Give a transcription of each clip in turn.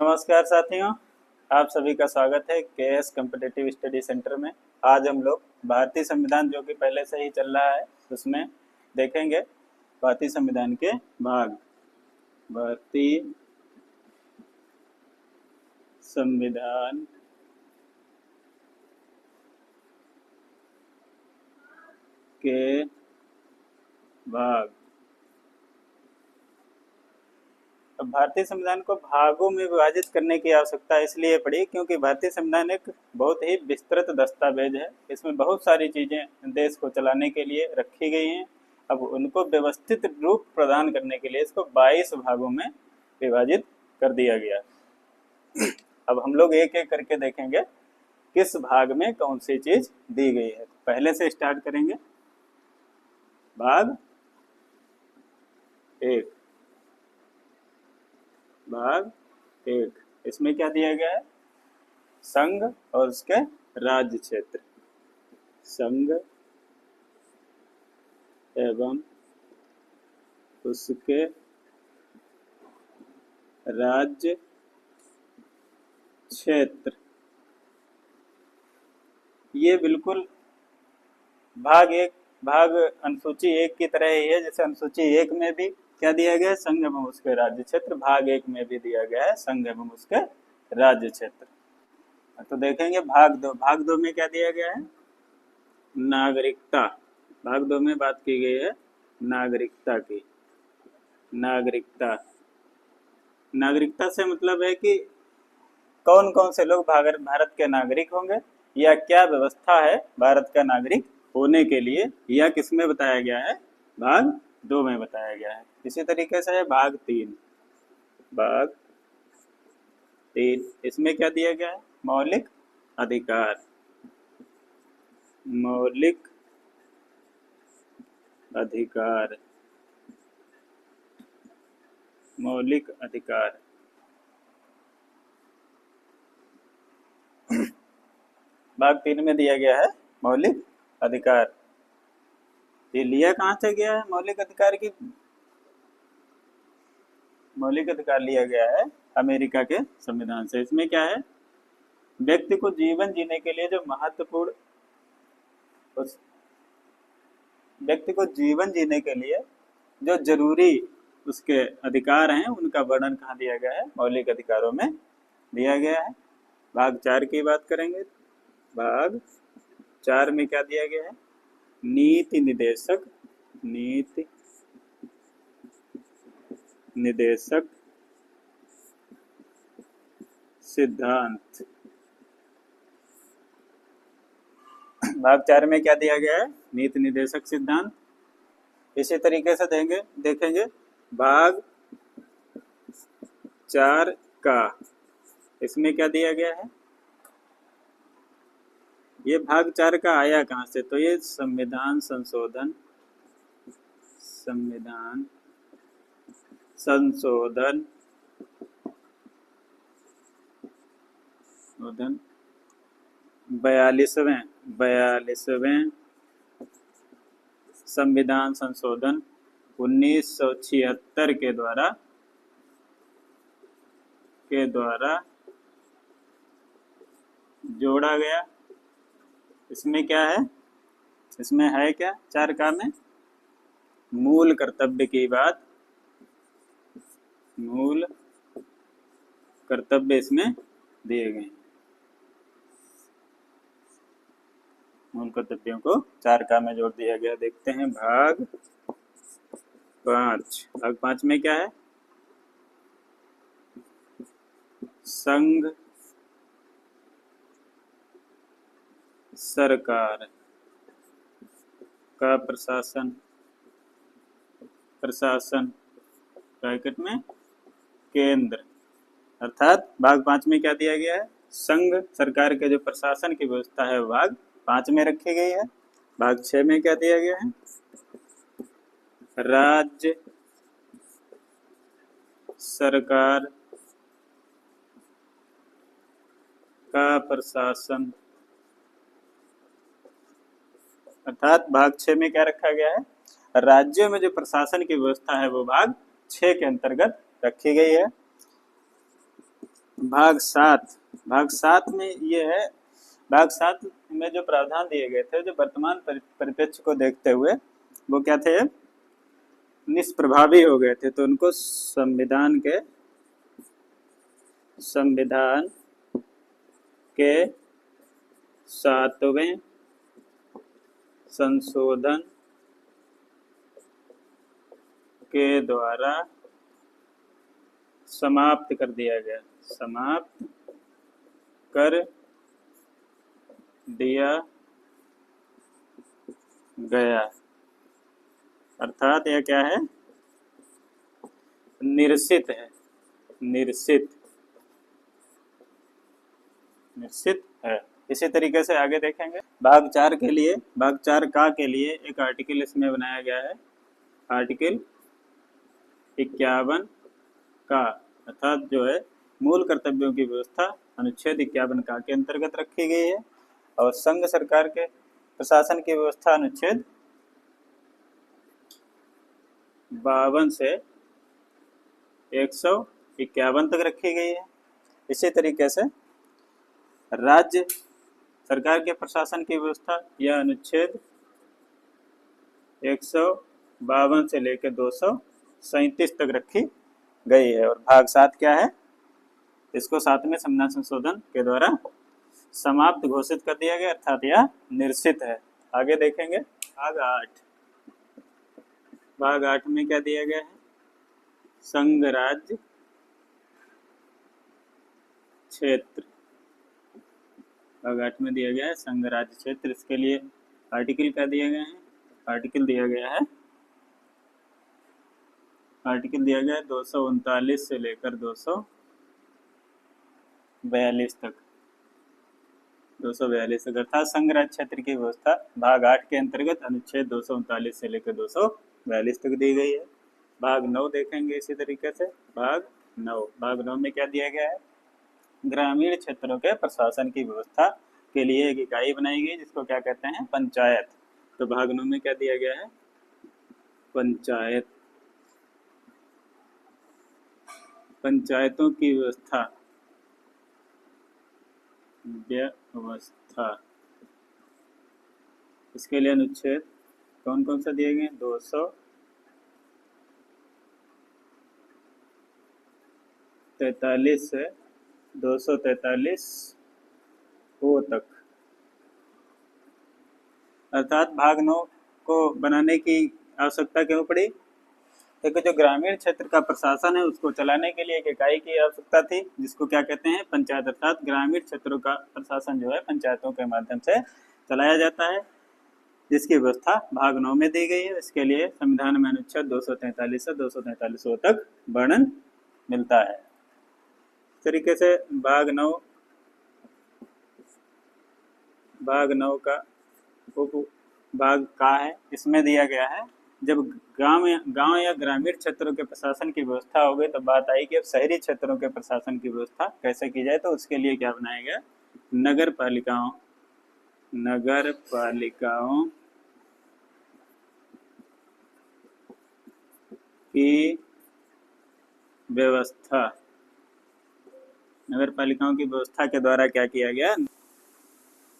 नमस्कार साथियों, आप सभी का स्वागत है केएस कॉम्पिटिटिव स्टडी सेंटर में। आज हम लोग भारतीय संविधान जो कि पहले से ही चल रहा है उसमें देखेंगे भारतीय संविधान के भाग। भारतीय संविधान के भाग। अब भारतीय संविधान को भागों में विभाजित करने की आवश्यकता इसलिए पड़ी क्योंकि भारतीय संविधान एक बहुत ही विस्तृत दस्तावेज है। इसमें बहुत सारी चीजें देश को चलाने के लिए रखी गई हैं। अब उनको व्यवस्थित रूप प्रदान करने के लिए इसको 22 भागों में विभाजित कर दिया गया। अब हम लोग एक एक करके देखेंगे किस भाग में कौन सी चीज दी गई है। पहले से स्टार्ट करेंगे। भाग 1। भाग 1 इसमें क्या दिया गया है? संघ और उसके राज्य क्षेत्र। संघ एवं उसके राज्य क्षेत्र। ये बिल्कुल भाग अनुसूची 1 की तरह ही है। जैसे अनुसूची 1 में भी क्या दिया गया है? संघ एवं उसके राज्य क्षेत्र। भाग 1 में भी दिया गया है संघ एवं उसके राज्य क्षेत्र। तो देखेंगे भाग 2। भाग 2 में क्या दिया गया है? नागरिकता। भाग 2 में बात की गई है नागरिकता की। नागरिकता से मतलब है कि कौन कौन से लोग भारत के नागरिक होंगे या क्या व्यवस्था है भारत का नागरिक होने के लिए, या किसमें बताया गया है? भाग 2 में बताया गया है। इसी तरीके से है भाग 3। भाग 3 इसमें क्या दिया गया है? मौलिक अधिकार। मौलिक अधिकार। मौलिक अधिकार। भाग 3 में दिया गया है मौलिक अधिकार। ये लिया कहाँ से गया है? मौलिक अधिकार लिया गया है अमेरिका के संविधान से। इसमें क्या है? व्यक्ति को जीवन जीने के लिए जो महत्वपूर्ण, व्यक्ति को जीवन जीने के लिए जो जरूरी उसके अधिकार हैं उनका वर्णन कहाँ दिया गया है? मौलिक अधिकारों में दिया गया है। भाग 4 की बात करेंगे। भाग 4 में क्या दिया गया है? नीति निर्देशक सिद्धांत। भाग 4 में क्या दिया गया है? नीति निर्देशक सिद्धांत। इसी तरीके से देखेंगे भाग 4 का। इसमें क्या दिया गया है? ये भाग 4 का आया कहाँ से? तो ये संविधान संशोधन 42वें संविधान संशोधन 1976 के द्वारा जोड़ा गया। इसमें क्या है? इसमें है क्या 4 का में? मूल कर्तव्य की बात। मूल कर्तव्य इसमें दिए गए। मूल कर्तव्यों को 4 का में जोड़ दिया गया। देखते हैं भाग 5। भाग 5 में क्या है? संघ सरकार का प्रशासन ब्रैकेट में केंद्र। अर्थात भाग 5 में क्या दिया गया है? संघ सरकार के जो प्रशासन की व्यवस्था है वो भाग 5 में रखी गई है। भाग 6 में क्या दिया गया है? राज्य सरकार का प्रशासन। अर्थात भाग 6 में क्या रखा गया है? राज्यों में जो प्रशासन की व्यवस्था है वो भाग 6 के अंतर्गत रखी गई है। भाग 7 में ये है। भाग 7 में जो प्रावधान दिए गए थे, जो वर्तमान परिप्रेक्ष्य को देखते हुए वो क्या थे, निष्प्रभावी हो गए थे, तो उनको संविधान के 7वें संशोधन के द्वारा समाप्त कर दिया गया, समाप्त कर दिया गया। अर्थात यह क्या है, निरसित है, निरसित है। इसी तरीके से आगे देखेंगे। भाग 4 के लिए एक आर्टिकल इसमें बनाया गया है, आर्टिकल 51 का, अर्थात जो है मूल कर्तव्यों की व्यवस्था अनुच्छेद 51 का के अंतर्गत रखी गई है, और संघ सरकार के प्रशासन की व्यवस्था अनुच्छेद 52 से 151 तक रखी गई है। इसी तरीके से राज्य सरकार के प्रशासन की व्यवस्था यह अनुच्छेद 152 से लेकर 237 तक रखी गई है। और भाग 7 क्या है, इसको 7वें संविधान संशोधन के द्वारा समाप्त घोषित कर दिया गया, अर्थात यह निरसित है। आगे देखेंगे भाग 8 में क्या दिया गया है, संघ राज्य क्षेत्र। भाग 8 में दिया गया है संघ राज्य क्षेत्र। इसके लिए आर्टिकल क्या दिए गए हैं, आर्टिकल दिया गया है 239 से लेकर 242 तक, 242 तक, अर्थात संघ राज्य क्षेत्र की व्यवस्था भाग 8 के अंतर्गत अनुच्छेद 239 से लेकर 242 तक दी गई है। भाग 9 देखेंगे इसी तरीके से। भाग 9 में क्या दिया गया है, ग्रामीण क्षेत्रों के प्रशासन की व्यवस्था के लिए एक इकाई बनाई गई, जिसको क्या कहते हैं, पंचायत। तो भाग 9 में क्या दिया गया है, पंचायतों की व्यवस्था इसके लिए अनुच्छेद कौन कौन सा दिए गए, 243 से 243 को तक। अर्थात भाग 9 को बनाने की आवश्यकता क्यों पड़ी, क्योंकि जो ग्रामीण क्षेत्र का प्रशासन है उसको चलाने के लिए एक इकाई की आवश्यकता थी, जिसको क्या कहते हैं, पंचायत। अर्थात ग्रामीण क्षेत्रों का प्रशासन जो है पंचायतों के माध्यम से चलाया जाता है, जिसकी व्यवस्था भाग 9 में दी गई है। इसके लिए संविधान में अनुच्छेद 243 से 243 तक वर्णन मिलता है। इस तरीके से भाग 9 का भाग का है, इसमें दिया गया है जब गांव या ग्रामीण क्षेत्रों के प्रशासन की व्यवस्था हो गई, तो बात आई कि अब शहरी क्षेत्रों के प्रशासन की व्यवस्था कैसे की जाए। तो उसके लिए क्या बनाया गया, नगर पालिकाओं की व्यवस्था। नगर पालिकाओं की व्यवस्था के द्वारा क्या किया गया,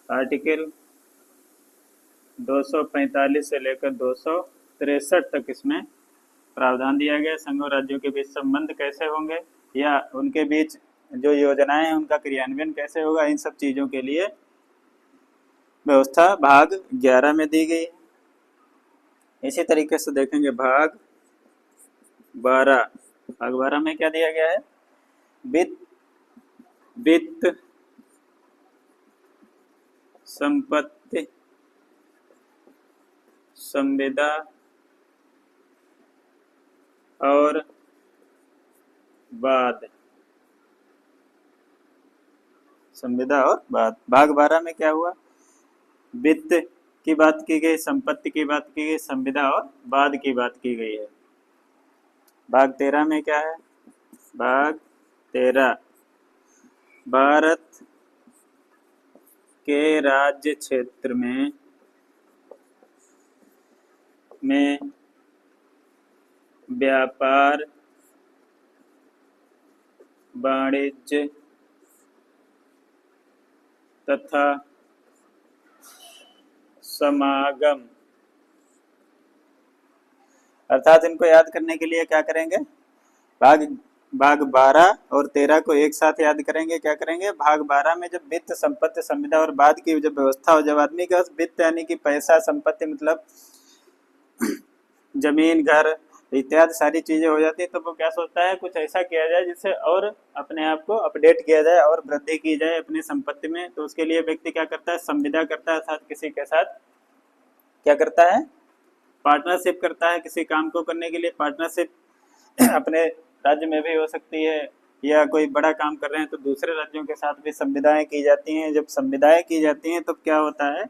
आर्टिकल 245 से लेकर 263 तक इसमें प्रावधान दिया गया। संघ और राज्यों के बीच संबंध कैसे होंगे, या उनके बीच जो योजनाएं हैं उनका क्रियान्वयन कैसे होगा, इन सब चीज़ों के लिए व्यवस्था भाग 11 में दी गई है। इसी तरीके से देखेंगे भाग 12 में क्या दिया गया है, वित्त संपत्ति संविदा और बाद। भाग 12 में क्या हुआ, वित्त की बात की गई, संपत्ति की बात की गई, संविदा और बाद की बात की गई है। भाग 13 में क्या है, भाग 13 भारत के राज्य क्षेत्र में व्यापार वाणिज्य तथा समागम। अर्थात इनको याद करने के लिए क्या करेंगे, भाग भाग 12 और 13 को एक साथ याद करेंगे। क्या करेंगे, भाग 12 में जब वित्त, संपत्ति, संविदा और बाद की जब व्यवस्था हो, जब आदमी का वित्त यानी कि पैसा, संपत्ति मतलब जमीन, घर इत्यादि सारी चीजें हो जाती है, तो वो क्या सोचता है, कुछ ऐसा किया जाए जिससे और अपने आप को अपडेट किया जाए और वृद्धि की जाए अपनी संपत्ति में। तो उसके लिए व्यक्ति क्या करता है, संविदा करता है, अर्थात किसी के साथ क्या करता है, पार्टनरशिप करता है। किसी काम को करने के लिए पार्टनरशिप अपने राज्य में भी हो सकती है, या कोई बड़ा काम कर रहे हैं तो दूसरे राज्यों के साथ भी संविदाएं की जाती हैं। जब संविदाएं की जाती हैं तो क्या होता है,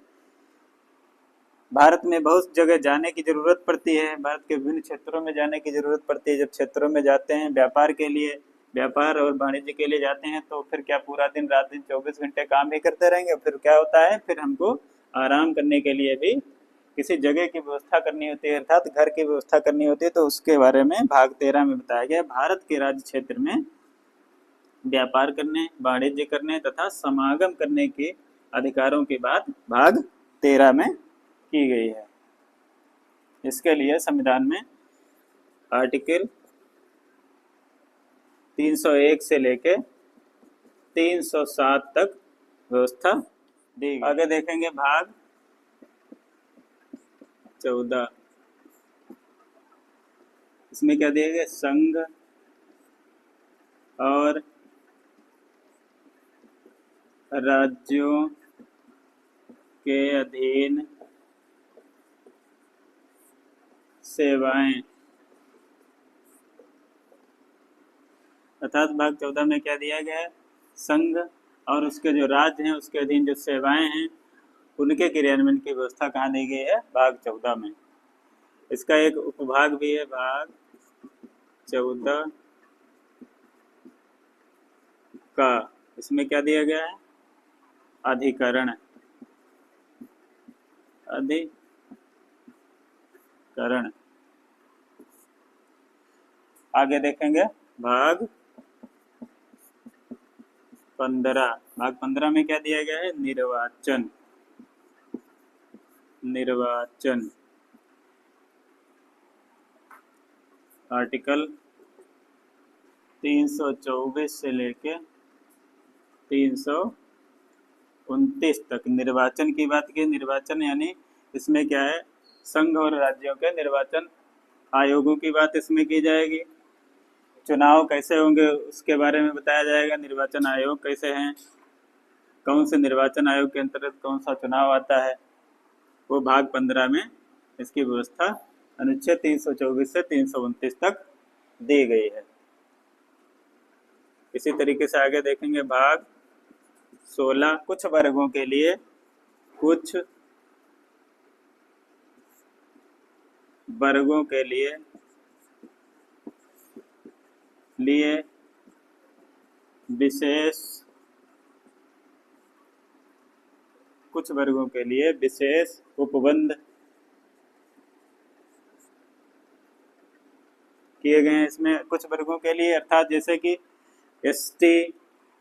भारत में बहुत जगह जाने की जरूरत पड़ती है, भारत के विभिन्न क्षेत्रों में जाने की जरूरत पड़ती है। जब क्षेत्रों में जाते हैं व्यापार के लिए, व्यापार और वाणिज्य के लिए जाते हैं, तो फिर क्या पूरा दिन रात दिन 24 घंटे काम ही करते रहेंगे। फिर क्या होता है, फिर हमको आराम करने के लिए भी किसी जगह की व्यवस्था करनी होती है, अर्थात घर की व्यवस्था करनी होती है। तो उसके बारे में भाग 13 में बताया गया। भारत के राज्य क्षेत्र में व्यापार करने, वाणिज्य करने तथा समागम करने के अधिकारों की बात भाग 13 में की गई है। इसके लिए संविधान में आर्टिकल 301 से लेके 307 तक व्यवस्था दी गई। आगे देखेंगे भाग 14। इसमें क्या दिया गया, संघ और राज्यों के अधीन सेवाएं। अर्थात भाग 14 में क्या दिया गया है, संघ और उसके जो राज्य हैं उसके अधीन जो सेवाएं हैं उनके क्रियान्वयन की व्यवस्था कहाँ दी गई है, भाग 14 में। इसका एक उपभाग भी है, भाग 14 का। इसमें क्या दिया गया है, अधिकरण, अधिकरण। आगे देखेंगे भाग 15। भाग 15 में क्या दिया गया है, निर्वाचन, निर्वाचन। आर्टिकल 324 से लेके 329 तक निर्वाचन की बात की। निर्वाचन यानी इसमें क्या है, संघ और राज्यों के निर्वाचन आयोगों की बात इसमें की जाएगी। चुनाव कैसे होंगे उसके बारे में बताया जाएगा, निर्वाचन आयोग कैसे हैं, कौन से निर्वाचन आयोग के अंतर्गत कौन सा चुनाव आता है, वो भाग 15 में इसकी व्यवस्था अनुच्छेद 324 से 329 तक दी गई है। इसी तरीके से आगे देखेंगे भाग 16। कुछ वर्गों के लिए, कुछ वर्गों के लिए विशेष, कुछ वर्गों के लिए विशेष उपबंध किए गए हैं। इसमें कुछ वर्गों के लिए अर्थात जैसे कि एसटी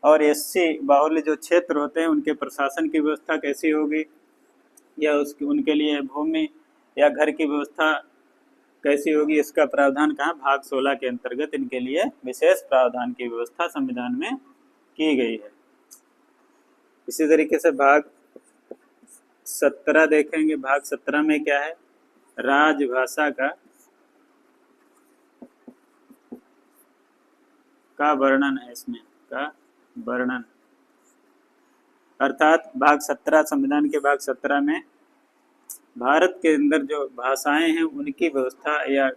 और एससी बाहुल्य जो क्षेत्र होते हैं उनके प्रशासन की व्यवस्था कैसी होगी, या उसकी उनके लिए भूमि या घर की व्यवस्था कैसी होगी, इसका प्रावधान कहाँ, भाग 16 के अंतर्गत इनके लिए विशेष प्रावधान की व्यवस्था संविधान में की गई है। इसी तरीके से भाग 17 देखेंगे। भाग 17 में क्या है, राजभाषा का वर्णन है। इसमें का वर्णन अर्थात भाग 17, संविधान के भाग 17 में भारत के अंदर जो भाषाएं हैं उनकी व्यवस्था, या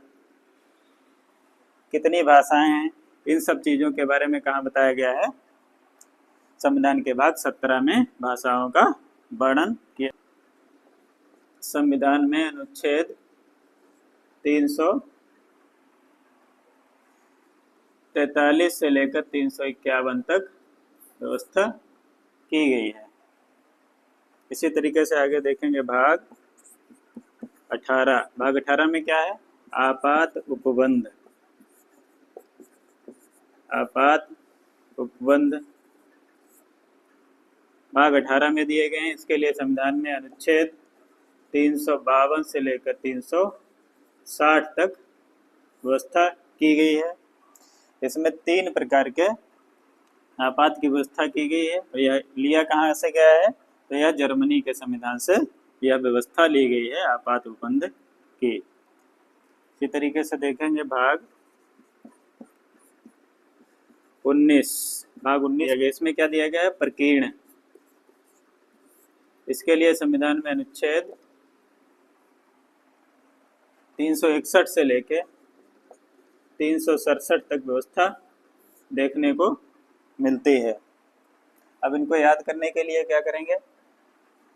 कितनी भाषाएं हैं, इन सब चीजों के बारे में कहाँ बताया गया है, संविधान के भाग 17 में भाषाओं का वर्णन किया। संविधान में अनुच्छेद 343 से लेकर 351 तक व्यवस्था की गई है। इसी तरीके से आगे देखेंगे भाग 18। भाग 18 में क्या है, आपात उपबंध, आपात उपबंध भाग 18 में दिए गए हैं। इसके लिए संविधान में अनुच्छेद 352 से लेकर 360 तक व्यवस्था की गई है। इसमें 3 प्रकार के आपात की व्यवस्था की गई है। तो यह लिया कहाँ से गया है? तो यह जर्मनी के संविधान से यह व्यवस्था ली गई है आपात उपबंध की। इसी तरीके से देखेंगे भाग 19। भाग 19 इसमें क्या दिया गया है? प्रकीर्ण। इसके लिए संविधान में अनुच्छेद 361 से लेके 367 तक व्यवस्था देखने को मिलती है। अब इनको याद करने के लिए क्या करेंगे?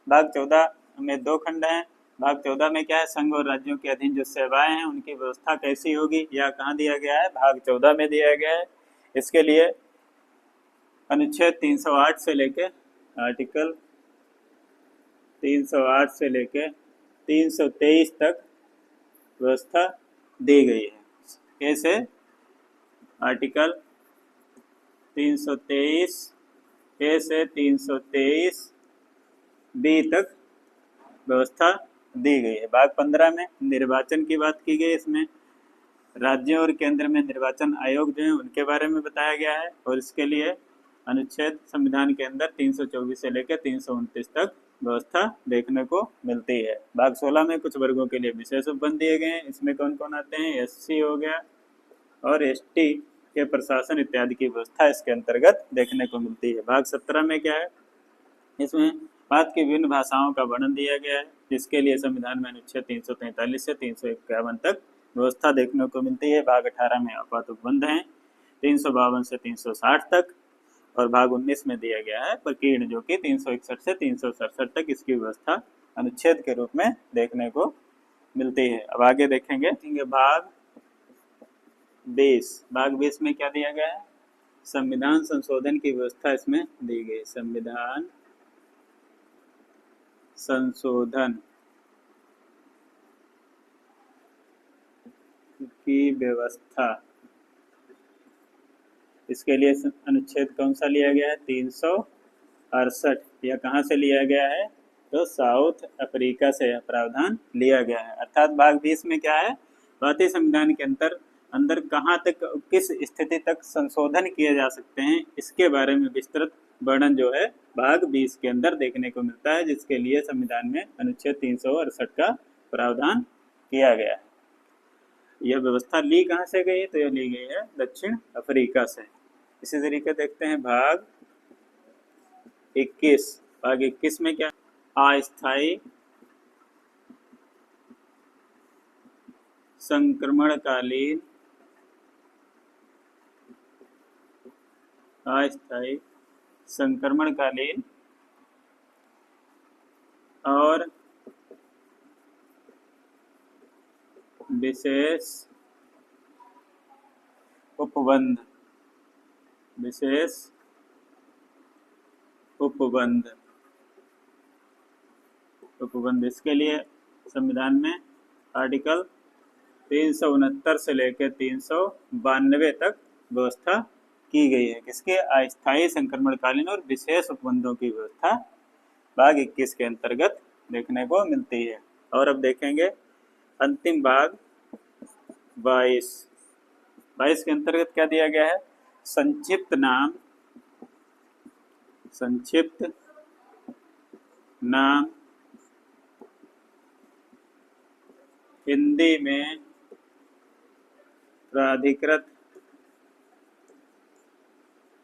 भाग 14 में 2 खंड हैं। भाग 14 में क्या है? संघ और राज्यों के अधीन जो सेवाएं हैं उनकी व्यवस्था कैसी होगी, यह कहाँ दिया गया है? भाग 14 में दिया गया है। इसके लिए अनुच्छेद 308 से लेके आर्टिकल 308 से लेके 323 तक व्यवस्था दी गई है। कैसे? आर्टिकल 323 ए से 323 बी तक व्यवस्था दी गई है। भाग 15 में निर्वाचन की बात की गई। इसमें राज्यों और केंद्र में निर्वाचन आयोग जो है उनके बारे में बताया गया है और इसके लिए अनुच्छेद संविधान के अंदर 324 से लेकर 329 तक व्यवस्था देखने को मिलती है। भाग 16 में कुछ वर्गों के लिए विशेष उपबंध दिए गए हैं। इसमें कौन कौन आते हैं? एससी हो गया और एसटी के प्रशासन इत्यादि की व्यवस्था इसके अंतर्गत देखने को मिलती है। भाग 17 में क्या है? इसमें भारत की विभिन्न भाषाओं का वर्णन दिया गया है, जिसके लिए संविधान में अनुच्छेद 343 से 351 तक व्यवस्था देखने को मिलती है। भाग 18 में आपात उपबंध हैं 352 से 360 तक और भाग 19 में दिया गया है प्रकीर्ण, जो कि 361 से 367 तक इसकी व्यवस्था अनुच्छेद के रूप में देखने को मिलती है। अब आगे देखेंगे भाग 20। भाग 20 में क्या दिया गया है? संविधान संशोधन की व्यवस्था इसमें दी गई। संविधान संशोधन की व्यवस्था। इसके लिए अनुच्छेद कौन सा लिया गया है? 368। यह कहाँ से लिया गया है? तो साउथ अफ्रीका से प्रावधान लिया गया है। अर्थात भाग 20 में क्या है? भारतीय संविधान के अंदर कहाँ तक, किस स्थिति तक संशोधन किए जा सकते हैं, इसके बारे में विस्तृत वर्णन जो है भाग 20 के अंदर देखने को मिलता है, जिसके लिए संविधान में अनुच्छेद 368 का प्रावधान किया गया है। यह व्यवस्था ली कहाँ से गई? तो यह ली गई है दक्षिण अफ्रीका से। इसी तरीके देखते हैं भाग 21। भाग 21 में क्या? अस्थायी संक्रमणकालीन अस्थायी संक्रमणकालीन और विशेष उपबंध। विशेष उपबंध इसके लिए संविधान में आर्टिकल 369 से लेकर 392 तक व्यवस्था की गई है। किसके? अस्थायी संक्रमणकालीन और विशेष उपबंधों की व्यवस्था भाग 21 के अंतर्गत देखने को मिलती है। और अब देखेंगे अंतिम भाग 22। 22 के अंतर्गत क्या दिया गया है? संक्षिप्त नाम हिंदी में प्राधिकृत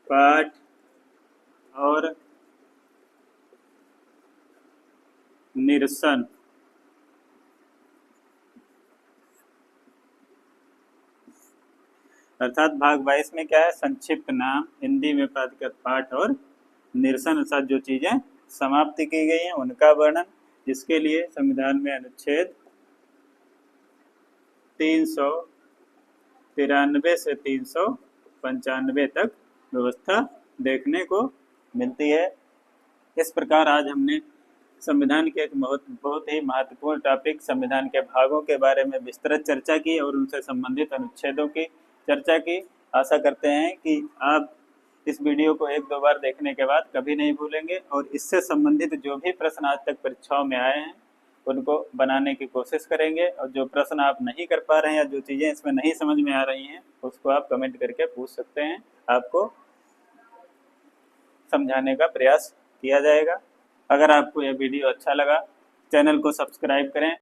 पाठ और निरसन। अर्थात भाग 22 में क्या है? संक्षिप्त नाम हिंदी में प्राधिकृत पाठ और निरसन अर्थात जो चीजें समाप्त की गई हैं उनका वर्णन, जिसके लिए संविधान में अनुच्छेद 393 से 395 तक व्यवस्था देखने को मिलती है। इस प्रकार आज हमने संविधान के एक बहुत ही महत्वपूर्ण टॉपिक संविधान के भागों के बारे में विस्तृत चर्चा की और उनसे संबंधित अनुच्छेदों की चर्चा की। आशा करते हैं कि आप इस वीडियो को 1-2 बार देखने के बाद कभी नहीं भूलेंगे और इससे संबंधित जो भी प्रश्न आज तक परीक्षाओं में आए हैं उनको बनाने की कोशिश करेंगे, और जो प्रश्न आप नहीं कर पा रहे हैं या जो चीज़ें इसमें नहीं समझ में आ रही हैं उसको आप कमेंट करके पूछ सकते हैं, आपको समझाने का प्रयास किया जाएगा। अगर आपको यह वीडियो अच्छा लगा, चैनल को सब्सक्राइब करें।